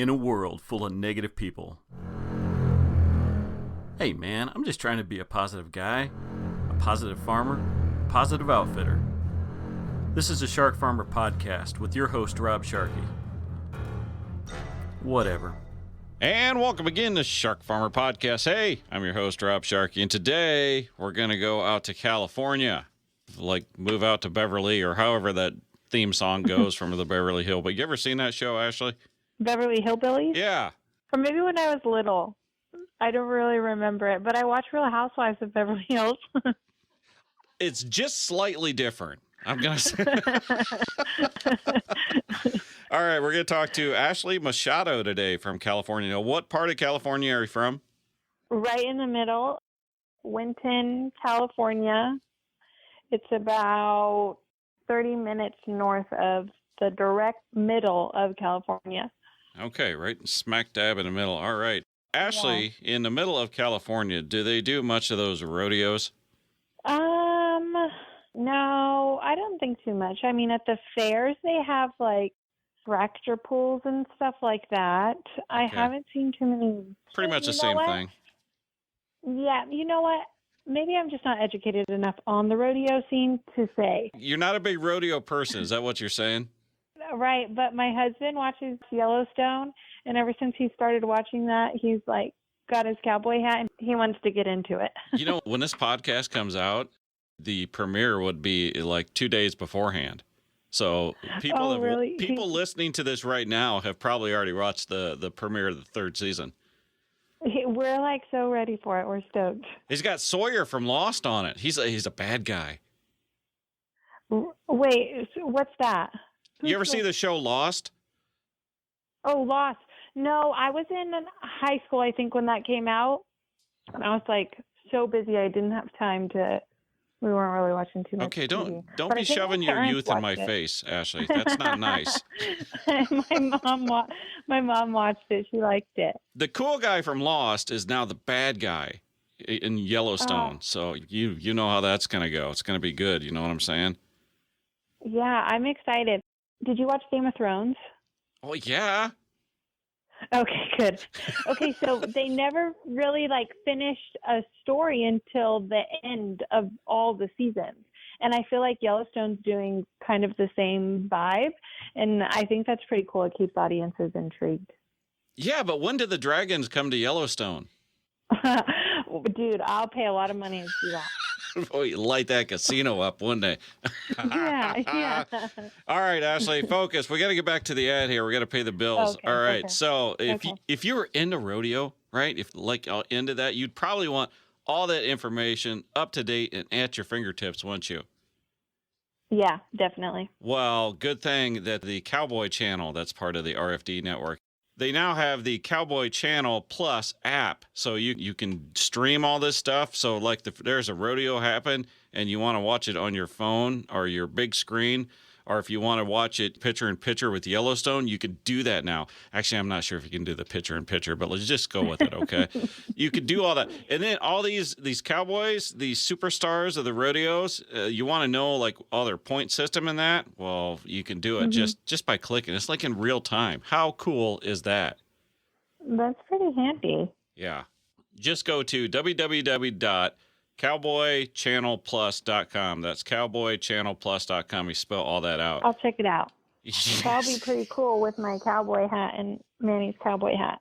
in a world full of negative people. Hey man, I'm just trying to be a positive guy, a positive farmer, a positive outfitter. This is the Shark Farmer Podcast with your host, Rob Sharkey. Whatever. And welcome again to Shark Farmer Podcast. Hey, I'm your host, Rob Sharkey, and today we're going to go out to California. Like, move out to Beverly, or however that theme song goes from the Beverly Hill. But you ever seen that show, Ashley? Beverly Hillbillies? Yeah. Or maybe when I was little. I don't really remember it, but I watched Real Housewives of Beverly Hills. It's just slightly different, I'm going to say. All right, we're going to talk to Ashley Machado today from California. Now, what part of California are you from? Right in the middle, Winton, California. It's about 30 minutes north of the direct middle of California. Okay, right smack dab in the middle. All right. Ashley, in the middle of California, do they do much of those rodeos? No, I don't think too much. I mean, at the fairs, they have like tractor pulls and stuff like that. Okay. I haven't seen too many. Pretty much the same thing. Yeah, you know what? Maybe I'm just not educated enough on the rodeo scene to say. You're not a big rodeo person. Is that what you're saying? Right, but my husband watches Yellowstone, and ever since he started watching that, he's like got his cowboy hat, and he wants to get into it. You know, when this podcast comes out, the premiere would be like 2 days beforehand. So people listening to this right now have probably already watched the premiere of the third season. We're like so ready for it. We're stoked. He's got Sawyer from Lost on it. He's a bad guy. Wait, what's that? You ever see the show Lost? Oh, Lost. No, I was in high school, I think, when that came out. And I was like so busy I didn't have time to. We weren't really watching too much. Okay, don't be shoving your youth in my face, Ashley. That's not nice. My mom watched it. She liked it. The cool guy from Lost is now the bad guy in Yellowstone. Oh. So you know how that's going to go. It's going to be good. You know what I'm saying? Yeah, I'm excited. Did you watch Game of Thrones? Oh, yeah. Okay, good. Okay, so they never really finished a story until the end of all the seasons. And I feel like Yellowstone's doing kind of the same vibe. And I think that's pretty cool. It keeps audiences intrigued. Yeah, but when did the dragons come to Yellowstone? Dude, I'll pay a lot of money to see that. Boy, light that casino up, wouldn't they? Yeah. All right, Ashley, focus. We got to get back to the ad here. We got to pay the bills. Okay, all right. Okay. So if you were into rodeo, right? If into that, you'd probably want all that information up to date and at your fingertips, wouldn't you? Yeah, definitely. Well, good thing that the Cowboy Channel, that's part of the RFD network, they now have the Cowboy Channel Plus app, so you can stream all this stuff. So like there's a rodeo happen and you want to watch it on your phone or your big screen, or if you want to watch it picture-in-picture with Yellowstone, you can do that now. Actually, I'm not sure if you can do the picture-in-picture, but let's just go with it, okay? You could do all that. And then all these cowboys, these superstars of the rodeos, you want to know like all their point system in that? Well, you can do it just by clicking. It's like in real time. How cool is that? That's pretty handy. Yeah. Just go to www.cowboychannelplus.com. That's cowboychannelplus.com. You spell all that out. I'll check it out. Yes. That'll be pretty cool with my cowboy hat and Manny's cowboy hat.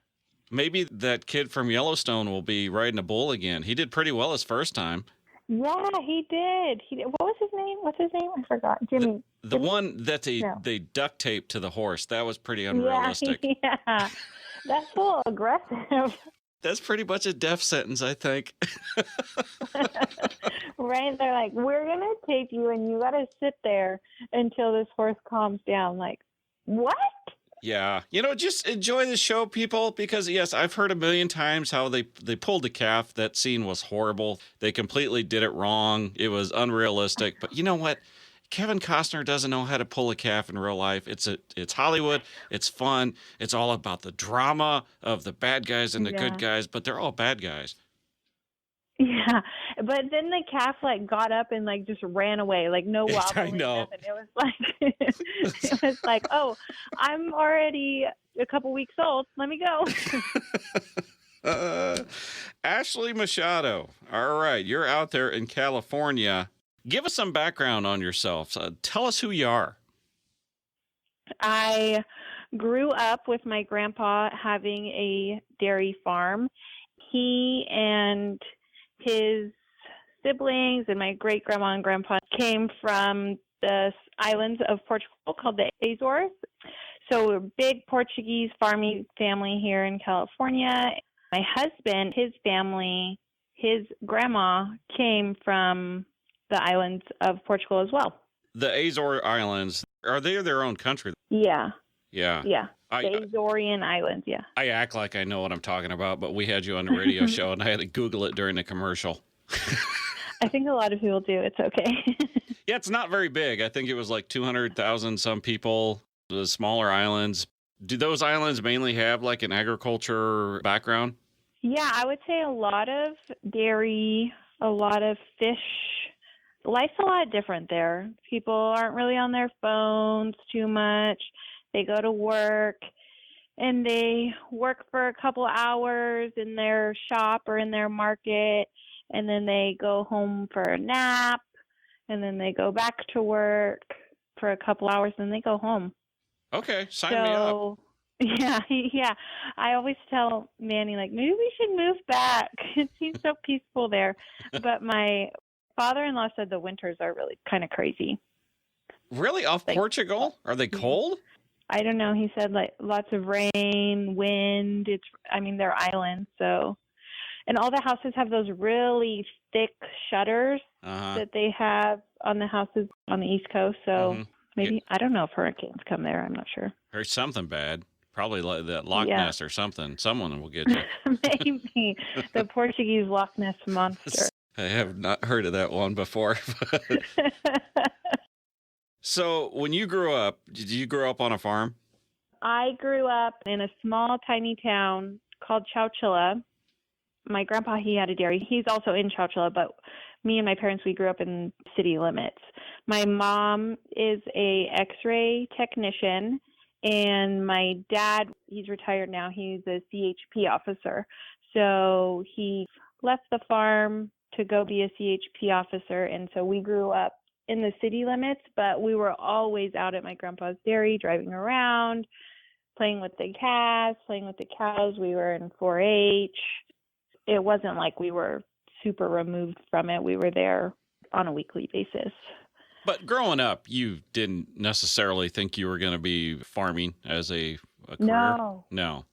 Maybe that kid from Yellowstone will be riding a bull again. He did pretty well his first time. Yeah, he did. What was his name? What's his name? I forgot. Jimmy. The one that they duct taped to the horse. That was pretty unrealistic. Yeah. That's a little aggressive. That's pretty much a death sentence, I think. Right? They're like, we're going to tape you and you got to sit there until this horse calms down. Like, what? Yeah. Just enjoy the show, people, because, yes, I've heard a million times how they pulled the calf. That scene was horrible. They completely did it wrong. It was unrealistic. But you know what? Kevin Costner doesn't know how to pull a calf in real life. It's Hollywood. It's fun. It's all about the drama of the bad guys and the good guys, but they're all bad guys. Yeah, but then the calf got up and just ran away, no wobbling. I know. Nothing. It was like, oh, I'm already a couple weeks old. Let me go. Ashley Machado. All right. You're out there in California. Give us some background on yourself. Tell us who you are. I grew up with my grandpa having a dairy farm. He and his siblings and my great grandma and grandpa came from the islands of Portugal called the Azores. So we're a big Portuguese farming family here in California. My husband, his family, his grandma came from the islands of Portugal as well. The Azore Islands, are they their own country? Yeah. Yeah. Yeah. The Azorean Islands, yeah. I act like I know what I'm talking about, but we had you on the radio show, and I had to Google it during the commercial. I think a lot of people do. It's okay. Yeah, it's not very big. I think it was like 200,000 some people, the smaller islands. Do those islands mainly have like an agriculture background? Yeah, I would say a lot of dairy, a lot of fish. Life's a lot different there. People aren't really on their phones too much. They go to work and they work for a couple hours in their shop or in their market, and then they go home for a nap, and then they go back to work for a couple hours, and they go home. Okay, sign me up. Yeah. I always tell Manny, like, maybe we should move back. It seems so peaceful there. But my father-in-law said the winters are really kind of crazy. Really? Off Portugal? Are they cold? I don't know. He said like lots of rain, wind. They're islands, so. And all the houses have those really thick shutters that they have on the houses on the East Coast. So maybe, I don't know if hurricanes come there. I'm not sure. Or something bad. Probably like that Loch Ness or something. Someone will get you. Maybe. The Portuguese Loch Ness monster. I have not heard of that one before. So when you grew up, did you grow up on a farm? I grew up in a small, tiny town called Chowchilla. My grandpa, he had a dairy. He's also in Chowchilla, but me and my parents, we grew up in city limits. My mom is a X-ray technician, and my dad, he's retired now. He's a CHP officer. So he left the farm to go be a CHP officer, and so we grew up in the city limits, but we were always out at my grandpa's dairy, driving around, playing with the calves, playing with the cows. We were in 4-H. It wasn't like we were super removed from it. We were there on a weekly basis. But growing up, you didn't necessarily think you were going to be farming as a career? No.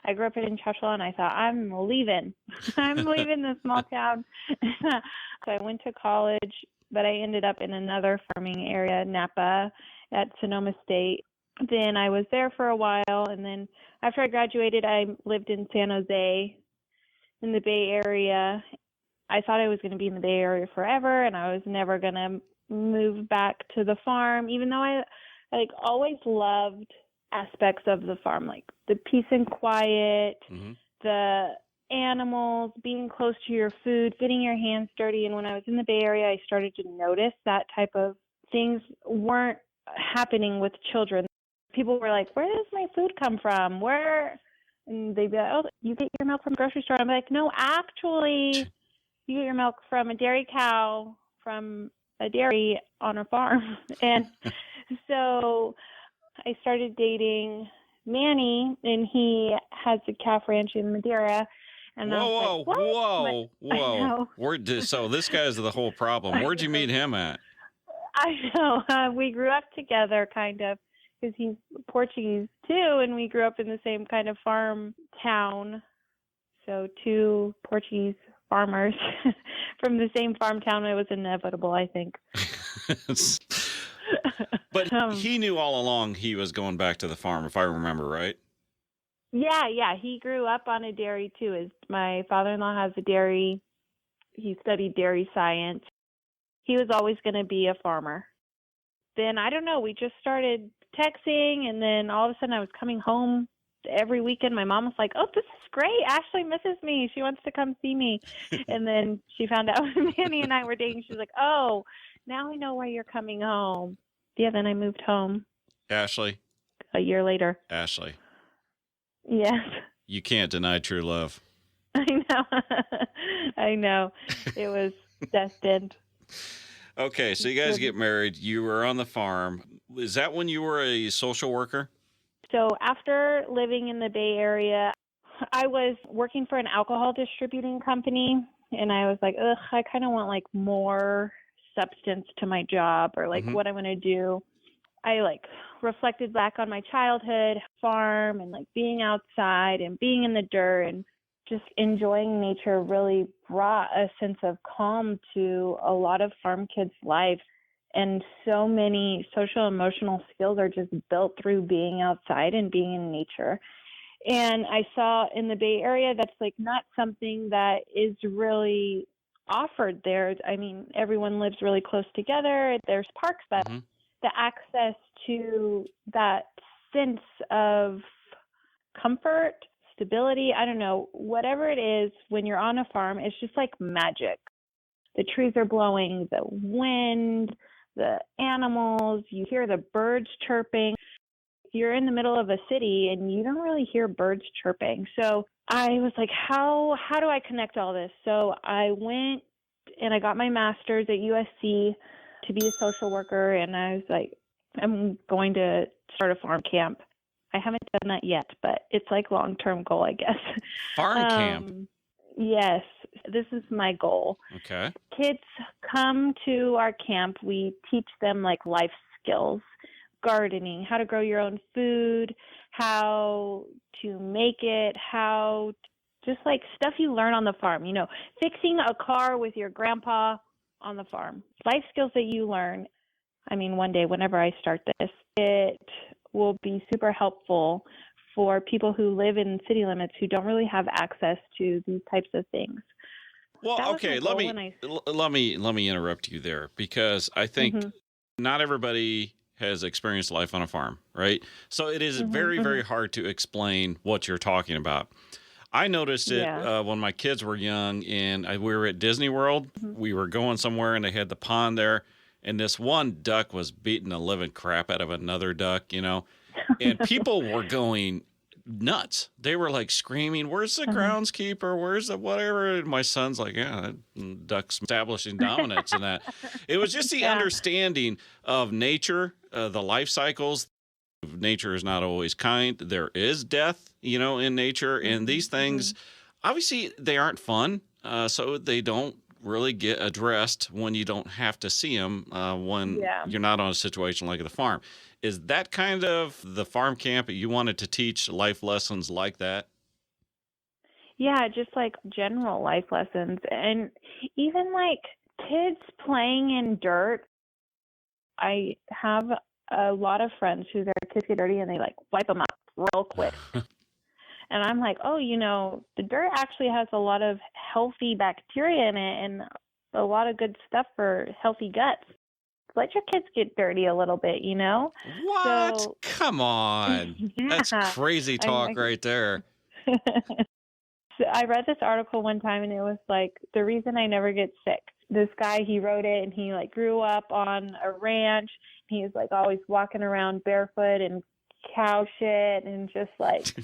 I grew up in Chowchilla, and I thought, I'm leaving. I'm leaving this small town. So I went to college, but I ended up in another farming area, Napa, at Sonoma State. Then I was there for a while, and then after I graduated, I lived in San Jose in the Bay Area. I thought I was going to be in the Bay Area forever, and I was never going to move back to the farm, even though I always loved aspects of the farm, like the peace and quiet, the animals, being close to your food, getting your hands dirty. And when I was in the Bay Area, I started to notice that type of things weren't happening with children. People were like, where does my food come from? Where? And they'd be like, oh, you get your milk from the grocery store. I'm like, no, actually, you get your milk from a dairy cow from a dairy on a farm. And so I started dating Manny, and he has a calf ranch in Madeira. And whoa. So this guy's the whole problem. Where'd you meet him at? I know. We grew up together, kind of, because he's Portuguese too, and we grew up in the same kind of farm town. So 2 Portuguese farmers from the same farm town. It was inevitable, I think. But he knew all along he was going back to the farm, if I remember right. Yeah. He grew up on a dairy too. My father-in-law has a dairy. He studied dairy science. He was always going to be a farmer. Then, I don't know, we just started texting, and then all of a sudden I was coming home every weekend. My mom was like, oh, this is great. Ashley misses me. She wants to come see me. And then she found out Manny and I were dating. She's like, oh, now I know why you're coming home. Yeah, then I moved home. Ashley, a year later. Ashley, Yes. you can't deny true love. I know. I know. It was destined. Okay, so you guys get married. You were on the farm. Is that when you were a social worker? So after living in the Bay Area, I was working for an alcohol distributing company, and I was like, ugh, I kind of want like more substance to my job, or like what I'm going to do. I like reflected back on my childhood farm and like being outside and being in the dirt and just enjoying nature really brought a sense of calm to a lot of farm kids' lives. And so many social emotional skills are just built through being outside and being in nature. And I saw in the Bay Area that's like not something that is really offered there. I mean, everyone lives really close together. There's parks, but the access to that sense of comfort, stability, I don't know, whatever it is when you're on a farm, it's just like magic. The trees are blowing, the wind, the animals, you hear the birds chirping. You're in the middle of a city and you don't really hear birds chirping. So I was like, how do I connect all this? So I went and I got my master's at USC to be a social worker, and I was like, I'm going to start a farm camp. I haven't done that yet, but it's like long-term goal, I guess. Farm camp? Yes, this is my goal. Okay. Kids come to our camp. We teach them like life skills, gardening, how to grow your own food, how to make it, how just like stuff you learn on the farm, you know, fixing a car with your grandpa on the farm, life skills that you learn. I mean, one day, whenever I start this, it will be super helpful for people who live in city limits who don't really have access to these types of things. Well, okay, let me interrupt you there, because I think not everybody has experienced life on a farm, right? So it is very, very hard to explain what you're talking about. I noticed it when my kids were young, and we were at Disney World. We were going somewhere, and they had the pond there, and this one duck was beating the living crap out of another duck, you know, and people were going nuts. They were like screaming, "Where's the groundskeeper? Where's the whatever?" And my son's like, "Yeah, that duck's establishing dominance." And that it was just the understanding of nature, the life cycles. Nature is not always kind. There is death, you know, in nature, and these things, obviously, they aren't fun. So they don't really get addressed when you don't have to see them when you're not on a situation like the farm. Is that kind of the farm camp you wanted to teach life lessons like that? Yeah, just like general life lessons. And even like kids playing in dirt. I have a lot of friends who their kids get dirty and they like wipe them up real quick. And I'm like, oh, you know, the dirt actually has a lot of healthy bacteria in it and a lot of good stuff for healthy guts. Let your kids get dirty a little bit, you know? What? So, come on. That's crazy talk right there. So I read this article one time and it was like, the reason I never get sick. This guy, he wrote it and he like grew up on a ranch. He was like always walking around barefoot and cow shit and just like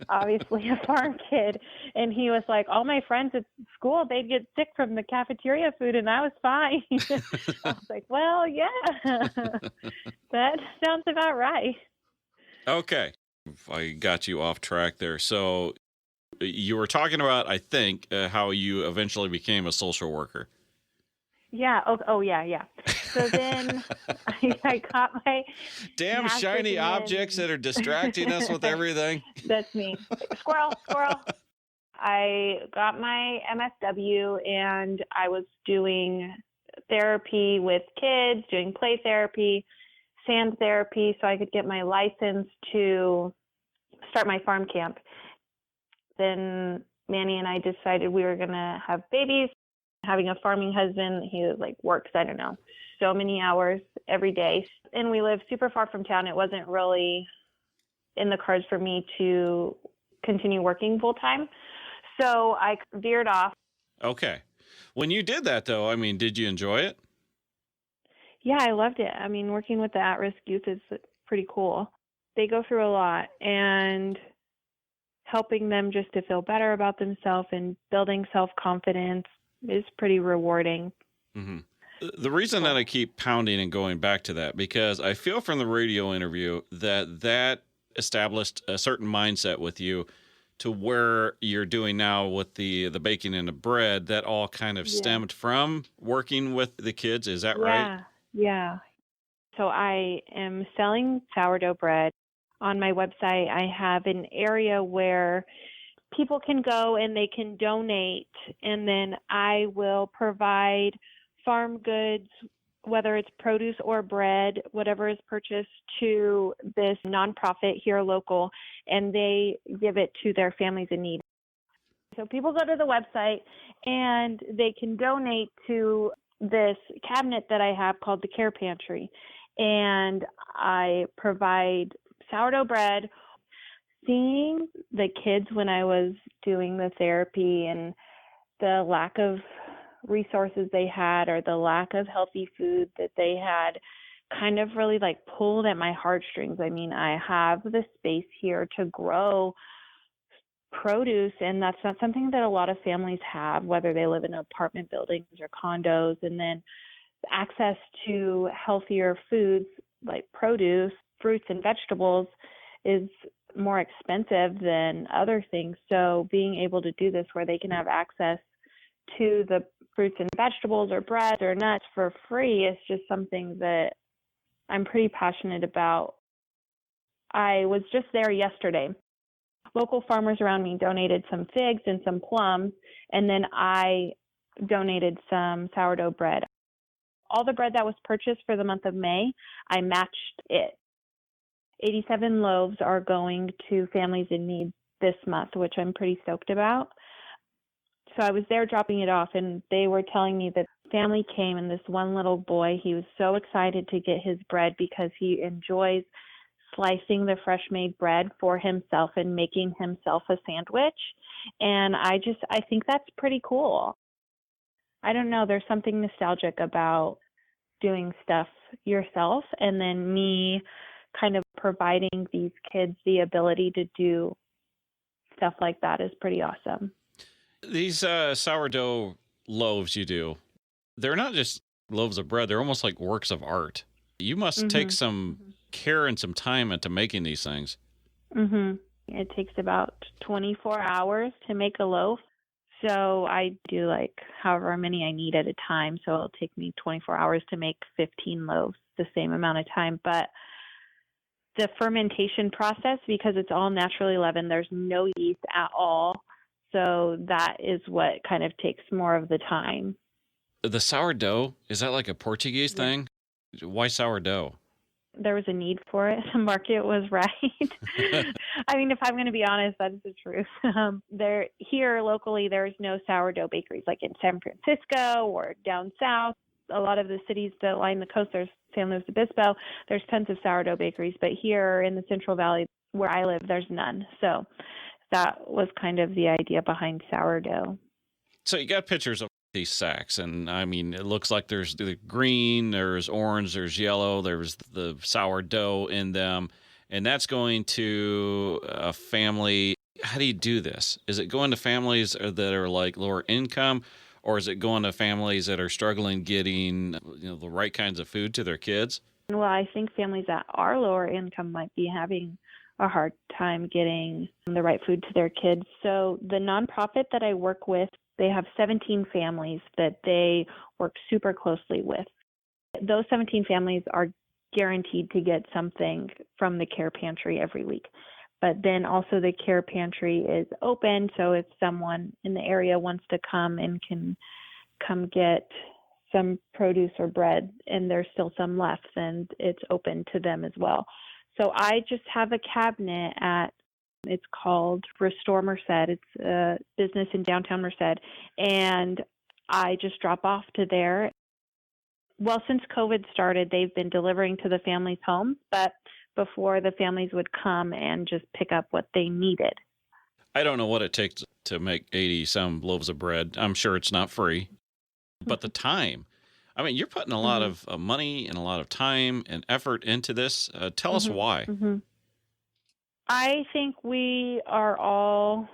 obviously a farm kid. And he was like, all my friends at school, they'd get sick from the cafeteria food and I was fine. I was like, well, yeah, that sounds about right. Okay. I got you off track there. So you were talking about, I think, how you eventually became a social worker. Yeah. Oh yeah. So then I got my damn shiny objects that are distracting us with everything. That's me. Squirrel. I got my MSW and I was doing therapy with kids, doing play therapy, sand therapy, so I could get my license to start my farm camp. Then Manny and I decided we were going to have babies. Having a farming husband, he like works, I don't know, so many hours every day. And we live super far from town. It wasn't really in the cards for me to continue working full time. So I veered off. Okay. When you did that, though, I mean, did you enjoy it? Yeah, I loved it. I mean, working with the at-risk youth is pretty cool. they go through a lot, and helping them just to feel better about themselves and building self-confidence is pretty rewarding. Mm-hmm. The reason that I keep pounding and going back to that, because I feel from the radio interview that established a certain mindset with you to where you're doing now with the baking and the bread, that all kind of stemmed from working with the kids. Is that right? Yeah. So I am selling sourdough bread. On my website, I have an area where people can go and they can donate, and then I will provide farm goods, whether it's produce or bread, whatever is purchased, to this nonprofit here local, and they give it to their families in need. So people go to the website and they can donate to this cabinet that I have called the Care Pantry, and I provide sourdough bread. Seeing the kids when I was doing the therapy and the lack of resources they had, or the lack of healthy food that they had, kind of really like pulled at my heartstrings. I mean, I have the space here to grow produce, and that's not something that a lot of families have, whether they live in apartment buildings or condos. And then access to healthier foods like produce, fruits, and vegetables is more expensive than other things. So being able to do this where they can have access to the fruits and vegetables or bread or nuts for free is just something that I'm pretty passionate about. I was just there yesterday. Local farmers around me donated some figs and some plums, and then I donated some sourdough bread. All the bread that was purchased for the month of May, I matched it. 87 loaves are going to families in need this month, which I'm pretty stoked about. So I was there dropping it off, and they were telling me that family came, and this one little boy, he was so excited to get his bread because he enjoys slicing the fresh made bread for himself and making himself a sandwich. And I think that's pretty cool. I don't know, there's something nostalgic about doing stuff yourself, and then me kind of providing these kids the ability to do stuff like that is pretty awesome. These sourdough loaves you do, they're not just loaves of bread. They're almost like works of art. You must take some care and some time into making these things. It takes about 24 hours to make a loaf. So I do like however many I need at a time. So it'll take me 24 hours to make 15 loaves, the same amount of time. But the fermentation process, because it's all naturally leavened, there's no yeast at all. So that is what kind of takes more of the time. The sourdough, is that like a Portuguese thing? Why sourdough? There was a need for it. The market was right. I mean, if I'm going to be honest, that's the truth. Here locally, there's no sourdough bakeries like in San Francisco or down south. A lot of the cities that line the coast, there's San Luis Obispo, there's tons of sourdough bakeries. But here in the Central Valley where I live, there's none. So that was kind of the idea behind sourdough. So you got pictures of these sacks, and I mean, it looks like there's the green, there's orange, there's yellow, there's the sourdough in them, and that's going to a family. How do you do this? Is it going to families that are like lower income, or is it going to families that are struggling getting the right kinds of food to their kids? Well, I think families that are lower income might be having a hard time getting the right food to their kids. So the nonprofit that I work with, they have 17 families that they work super closely with. Those 17 families are guaranteed to get something from the Care Pantry every week. But then also the Care Pantry is open, so if someone in the area wants to come and can come get some produce or bread and there's still some left, then it's open to them as well. So I just have a cabinet it's called Restore Merced. It's a business in downtown Merced. And I just drop off to there. Well, since COVID started, they've been delivering to the families' homes, but before the families would come and just pick up what they needed. I don't know what it takes to make 80-some loaves of bread. I'm sure it's not free. But the time, I mean, you're putting a lot of money and a lot of time and effort into this. Tell us why. I think we are all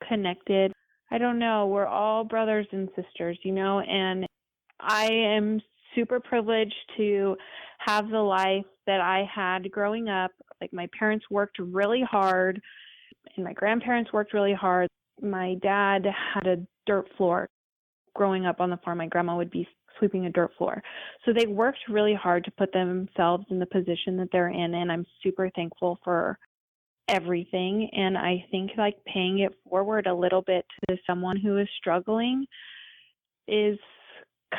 connected. I don't know. We're all brothers and sisters, and I am super privileged to have the life that I had growing up. Like, my parents worked really hard and my grandparents worked really hard. My dad had a dirt floor growing up on the farm. My grandma would be sweeping a dirt floor. So they worked really hard to put themselves in the position that they're in, and I'm super thankful for everything. And I think like paying it forward a little bit to someone who is struggling is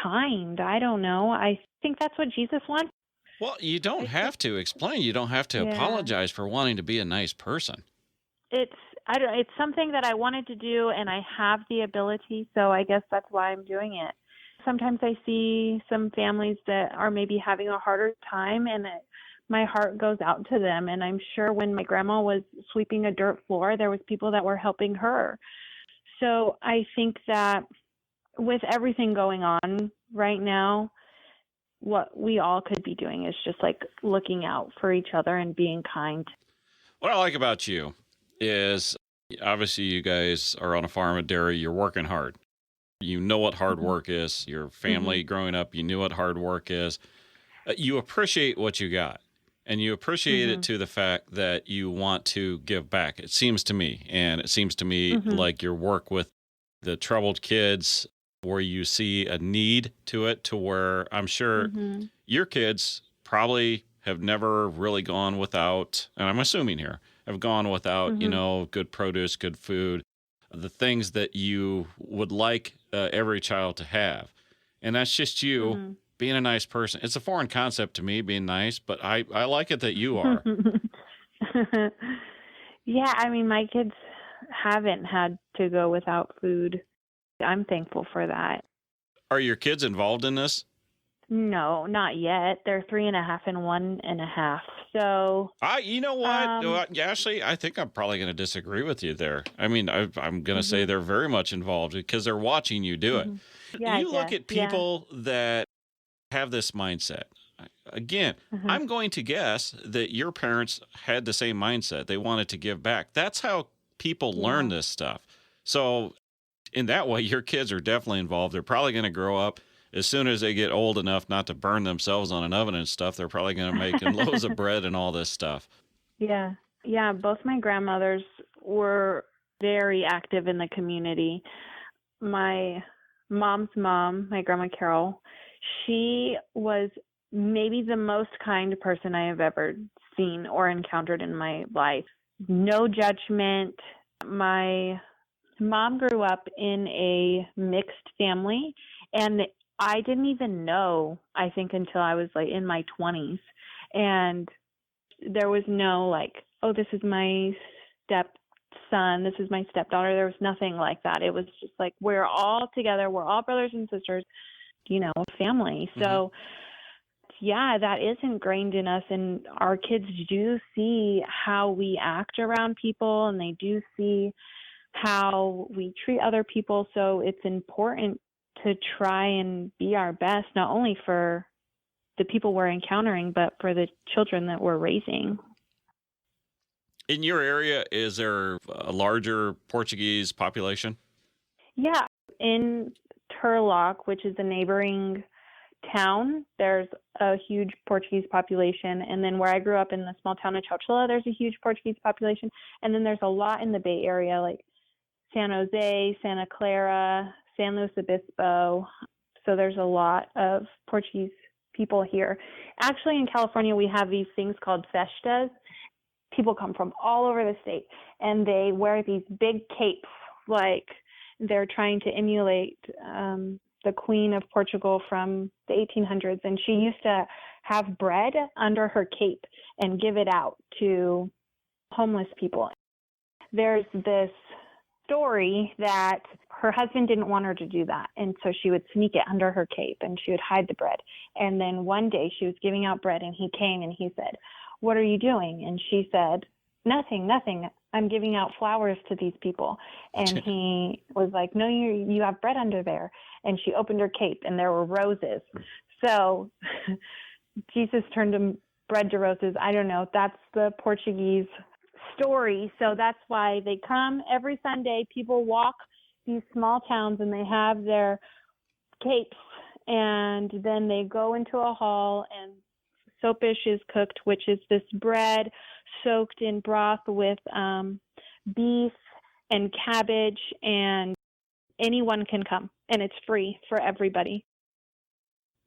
kind. I don't know. I think that's what Jesus wants. Well, you don't have to explain. You don't have to apologize for wanting to be a nice person. It's something that I wanted to do, and I have the ability, so I guess that's why I'm doing it. Sometimes I see some families that are maybe having a harder time, and my heart goes out to them. And I'm sure when my grandma was sweeping a dirt floor, there was people that were helping her. So I think that with everything going on right now, what we all could be doing is just like looking out for each other and being kind. What I like about you is obviously you guys are on a farm of dairy. You're working hard. You know what hard work is. Your family growing up, you knew what hard work is. You appreciate what you got, and you appreciate it to the fact that you want to give back. It seems to me, like your work with the troubled kids, where you see a need to it, to where I'm sure your kids probably have never really gone without, and I'm assuming here, have gone without, good produce, good food, the things that you would like every child to have. And that's just you being a nice person. It's a foreign concept to me, being nice, but I like it that you are. Yeah, I mean, my kids haven't had to go without food. I'm thankful for that. Are your kids involved in this? No, not yet. They're 3.5 and 1.5. So you know what? Ashley, I think I'm probably going to disagree with you there. I mean, I'm going to say they're very much involved because they're watching you do it. Yeah, you look at people that have this mindset. Again, I'm going to guess that your parents had the same mindset. They wanted to give back. That's how people learn this stuff. So in that way, your kids are definitely involved. They're probably going to grow up. As soon as they get old enough not to burn themselves on an oven and stuff, they're probably going to make loaves of bread and all this stuff. Yeah. Yeah. Both my grandmothers were very active in the community. My mom's mom, my grandma Carol, she was maybe the most kind person I have ever seen or encountered in my life. No judgment. My mom grew up in a mixed family, and I didn't even know, I think, until I was like in my 20s. And there was no like, oh, this is my stepson, this is my stepdaughter. There was nothing like that. It was just like, we're all together. We're all brothers and sisters, a family. So yeah, that is ingrained in us. And our kids do see how we act around people, and they do see how we treat other people. So it's important to try and be our best, not only for the people we're encountering, but for the children that we're raising. In your area, is there a larger Portuguese population? Yeah. In Turlock, which is a neighboring town, there's a huge Portuguese population. And then where I grew up in the small town of Chowchilla, there's a huge Portuguese population. And then there's a lot in the Bay Area, like San Jose, Santa Clara, San Luis Obispo. So there's a lot of Portuguese people here. Actually, in California, we have these things called festas. People come from all over the state, and they wear these big capes, like they're trying to emulate the Queen of Portugal from the 1800s. And she used to have bread under her cape and give it out to homeless people. There's this story that her husband didn't want her to do that, and so she would sneak it under her cape and she would hide the bread. And then one day she was giving out bread, and he came and he said, "What are you doing?" And she said, nothing, I'm giving out flowers to these people." And he was like, "No, you have bread under there." And she opened her cape, and there were roses. So Jesus turned bread to roses. I don't know. That's the Portuguese story. So that's why they come every Sunday. People walk these small towns and they have their capes, and then they go into a hall and soapish is cooked, which is this bread soaked in broth with beef and cabbage, and anyone can come, and it's free for everybody.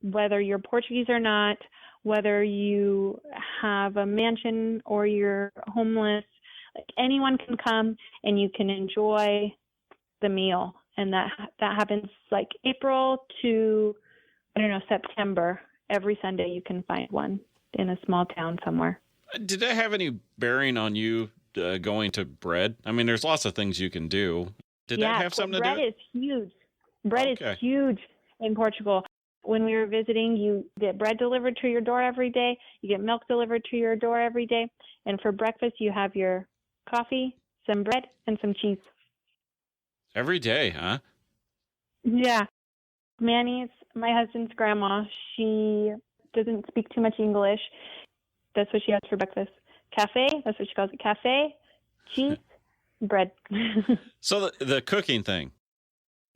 Whether you're Portuguese or not, whether you have a mansion or you're homeless, like anyone can come and you can enjoy the meal. And that happens like April to, September. Every Sunday you can find one in a small town somewhere. Did that have any bearing on you going to bread? I mean, there's lots of things you can do. Did that have something to do with it? Bread is huge. Bread is huge in Portugal. When we were visiting, you get bread delivered to your door every day. You get milk delivered to your door every day. And for breakfast, you have your coffee, some bread, and some cheese. Every day, huh? Yeah. Manny's, my husband's grandma, she doesn't speak too much English. That's what she has for breakfast. Cafe, that's what she calls it. Cafe, cheese, bread. So the cooking thing,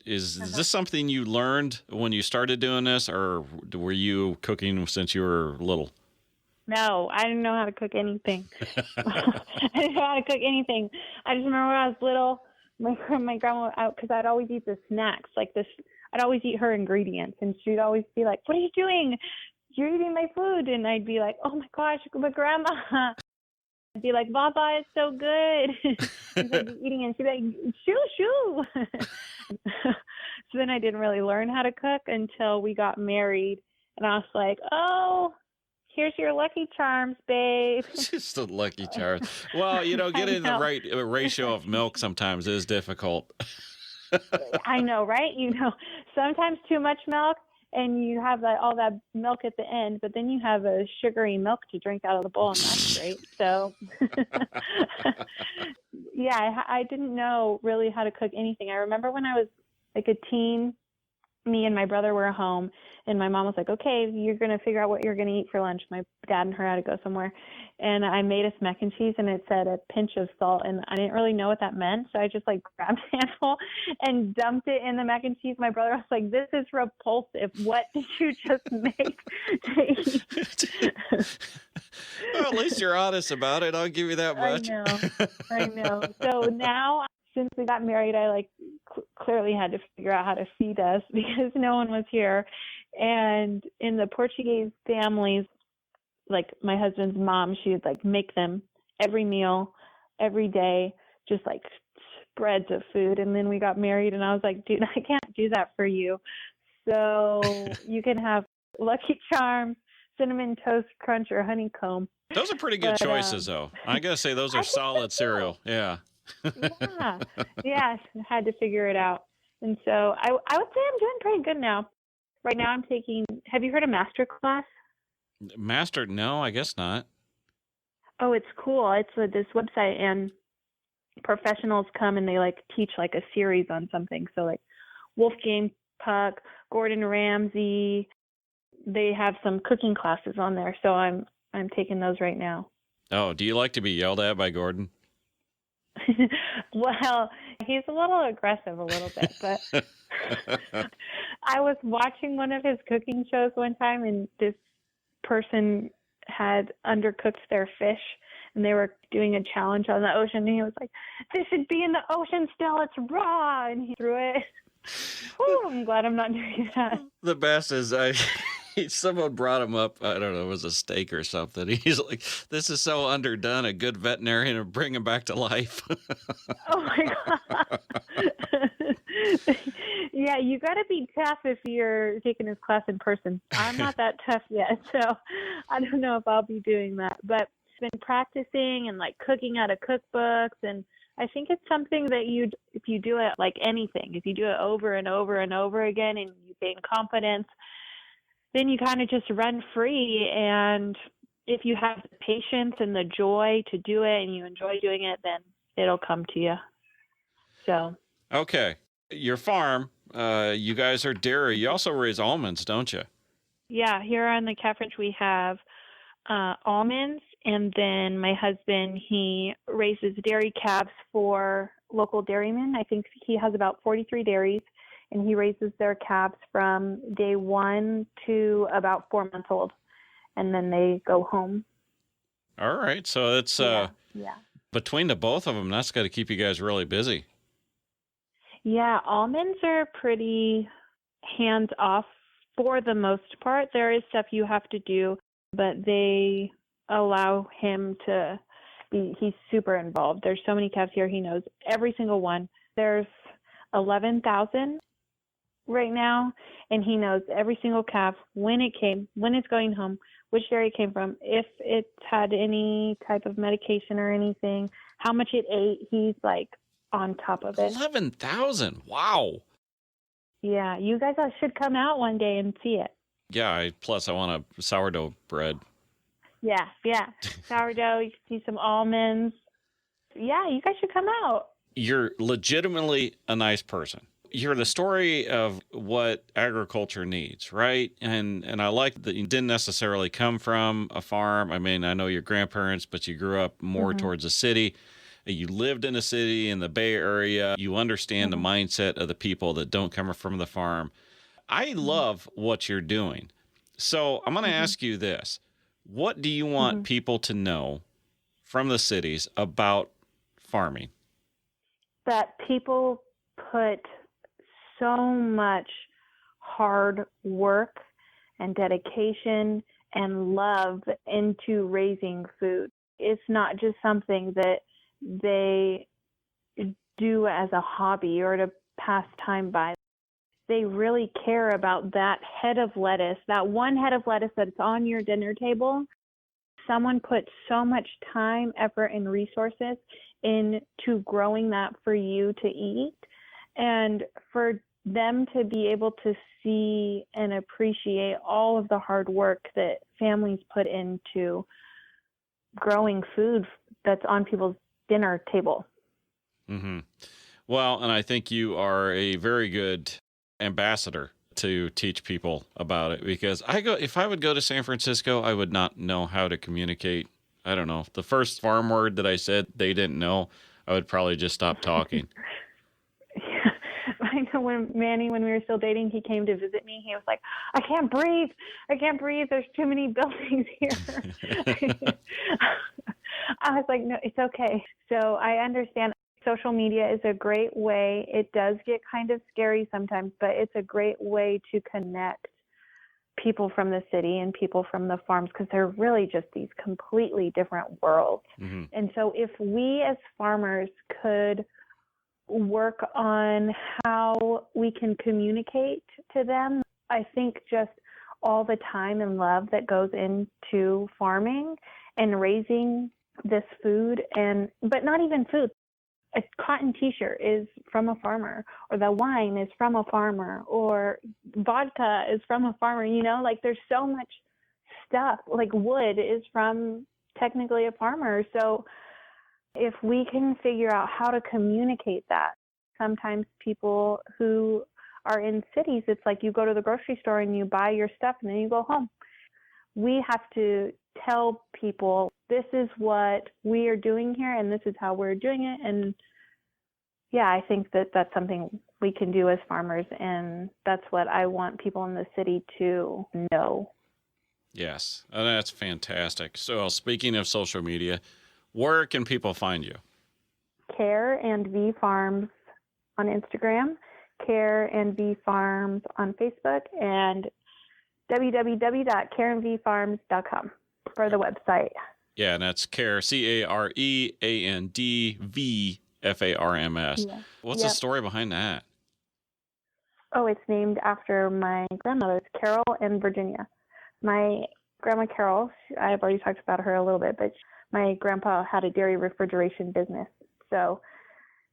is this something you learned when you started doing this, or were you cooking since you were little? No, I didn't know how to cook anything. I didn't know how to cook anything. I just remember when I was little, my grandma, because I'd always eat the snacks, like this. I'd always eat her ingredients, and she'd always be like, "What are you doing? You're eating my food." And I'd be like, "Oh my gosh, my grandma." I'd be like, "Baba, it's so good." And I'd be eating, and she'd be like, "Shoo, shoo." So then I didn't really learn how to cook until we got married, and I was like, "Oh, here's your Lucky Charms, babe." Just a Lucky Charms. Well, getting the right ratio of milk sometimes is difficult. I know, right? Sometimes too much milk, and you have all that milk at the end, but then you have a sugary milk to drink out of the bowl, and that's great. So, yeah, I didn't know really how to cook anything. I remember when I was like a teen, me and my brother were home, and my mom was like, "Okay, you're going to figure out what you're going to eat for lunch." My dad and her had to go somewhere, and I made us mac and cheese, and it said a pinch of salt, and I didn't really know what that meant, so I just grabbed a handful and dumped it in the mac and cheese. My brother was like, "This is repulsive. What did you just make to eat?" Well, at least you're honest about it. I'll give you that much. I know. So now, since we got married, I clearly had to figure out how to feed us because no one was here. And in the Portuguese families, like my husband's mom, she would make them every meal, every day, just spreads of food. And then we got married, and I was like, "Dude, I can't do that for you. So you can have Lucky Charms, Cinnamon Toast Crunch, or Honeycomb." Those are pretty good choices, though. I gotta say, those are solid cereal. Yeah. Yeah, I had to figure it out. And so I would say I'm doing pretty good now. Right now I'm taking, have you heard of Master Class? Master? No, I guess not. Oh, it's cool. It's this website, and professionals come and they teach a series on something. So Wolfgang Puck, Gordon Ramsay, they have some cooking classes on there. So I'm taking those right now. Oh, do you like to be yelled at by Gordon? Well, he's a little aggressive a little bit, but I was watching one of his cooking shows one time, and this person had undercooked their fish, and they were doing a challenge on the ocean, and he was like, "This should be in the ocean still, it's raw," and he threw it. Whew, I'm glad I'm not doing that. The best is someone brought him up, I don't know, it was a steak or something. He's like, "This is so underdone, a good veterinarian would bring him back to life." Oh my God. Yeah, you got to be tough if you're taking his class in person. I'm not that tough yet, so I don't know if I'll be doing that. But I've been practicing and cooking out of cookbooks, and I think it's something that if you do it like anything, if you do it over and over and over again and you gain confidence, then you kind of just run free. And if you have the patience and the joy to do it and you enjoy doing it, then it'll come to you. So. Okay. Your farm, you guys are dairy. You also raise almonds, don't you? Yeah. Here on the Cat Ranch, we have almonds, and then my husband, he raises dairy calves for local dairymen. I think he has about 43 dairies, and he raises their calves from day 1 to about 4 months old, and then they go home. All right. So it's Yeah. between the both of them, that's got to keep you guys really busy. Yeah, almonds are pretty hands off for the most part. There is stuff you have to do, but they allow him to he's super involved. There's so many calves here. He knows every single one. There's 11,000 right now, and he knows every single calf, when it came, when it's going home, which dairy it came from, if it had any type of medication or anything, how much it ate. He's like on top of it. 11,000. Wow. Yeah, you guys should come out one day and see it. Yeah. Plus, I want a sourdough bread. Yeah. Sourdough, you can see some almonds. Yeah, you guys should come out. You're legitimately a nice person. You're the story of what agriculture needs, right? And I like that you didn't necessarily come from a farm. I mean, I know your grandparents, but you grew up more towards a city. You lived in a city in the Bay Area. You understand the mindset of the people that don't come from the farm. I love what you're doing. So I'm going to ask you this. What do you want people to know from the cities about farming? That people put so much hard work and dedication and love into raising food. It's not just something that they do as a hobby or to pass time by. They really care about that head of lettuce, that one head of lettuce that's on your dinner table. Someone put so much time, effort, and resources into growing that for you to eat. And for them to be able to see and appreciate all of the hard work that families put into growing food that's on people's dinner table. Well, and I think you are a very good ambassador to teach people about it, because if I would go to San Francisco, I would not know how to communicate. I don't know. The first farm word that I said they didn't know, I would probably just stop talking. Yeah. I know when we were still dating, he came to visit me. He was like, I can't breathe. There's too many buildings here. I was like, no, it's okay. So I understand. Social media is a great way. It does get kind of scary sometimes, but it's a great way to connect people from the city and people from the farms, because they're really just these completely different worlds. And so if we as farmers could work on how we can communicate to them, I think just all the time and love that goes into farming and raising this food, but not even food. A cotton t-shirt is from a farmer, or the wine is from a farmer, or vodka is from a farmer, like there's so much stuff, like wood is from technically a farmer. So if we can figure out how to communicate that, sometimes people who are in cities, it's like you go to the grocery store and you buy your stuff and then you go home. We have to tell people, this is what we are doing here and this is how we're doing it. And yeah, I think that that's something we can do as farmers, and that's what I want people in the city to know. Yes, that's fantastic. So speaking of social media, where can people find you? Care and V Farms on Instagram, Care and V Farms on Facebook, and www.careandvfarms.com for the website. Yeah, and that's Care, CareAndVFarms. Yeah. What's the story behind that? Oh, it's named after my grandmothers, Carol and Virginia. My grandma Carol, I've already talked about her a little bit, but my grandpa had a dairy refrigeration business. So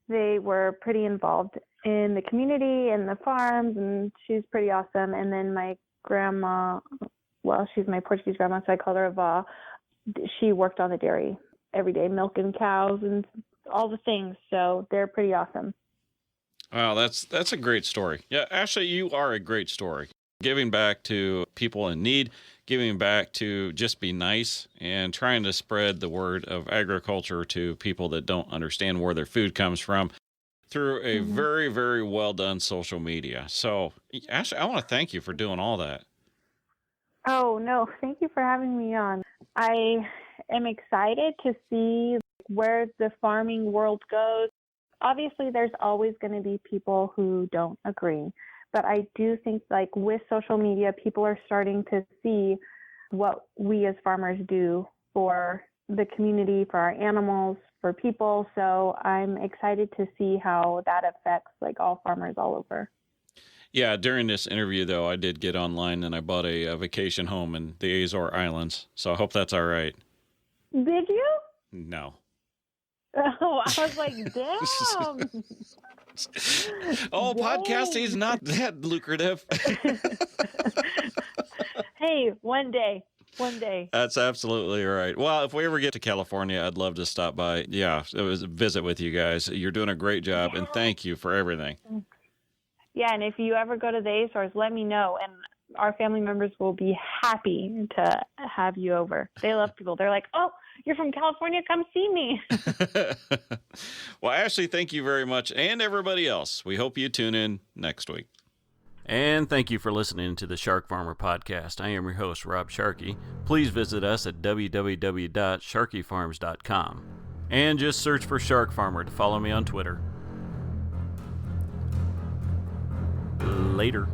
they were pretty involved in the community and the farms, and she's pretty awesome. And then my grandma, well, she's my Portuguese grandma, so I call her Avó. She worked on the dairy every day, milking cows and all the things. So they're pretty awesome. Wow, that's a great story. Yeah, actually, you are a great story. Giving back to people in need, giving back to just be nice, and trying to spread the word of agriculture to people that don't understand where their food comes from through a very, very well done social media. So, Ashley, I want to thank you for doing all that. Oh, no, thank you for having me on. I am excited to see where the farming world goes. Obviously, there's always going to be people who don't agree. But I do think, like, with social media, people are starting to see what we as farmers do for the community, for our animals, for people. So I'm excited to see how that affects, like, all farmers all over. Yeah, during this interview, though, I did get online and I bought a vacation home in the Azore Islands. So I hope that's all right. Did you? No. Oh, I was like, damn. Oh, podcasting's not that lucrative. Hey, one day. That's absolutely right. Well, if we ever get to California, I'd love to stop by. Yeah, it was a visit with you guys. You're doing a great job, and thank you for everything. Yeah, and if you ever go to the Azores, let me know, and our family members will be happy to have you over. They love people. They're like, oh, you're from California? Come see me. Well, Ashley, thank you very much, and everybody else. We hope you tune in next week. And thank you for listening to the Shark Farmer Podcast. I am your host, Rob Sharkey. Please visit us at www.sharkyfarms.com. And just search for Shark Farmer to follow me on Twitter. Later.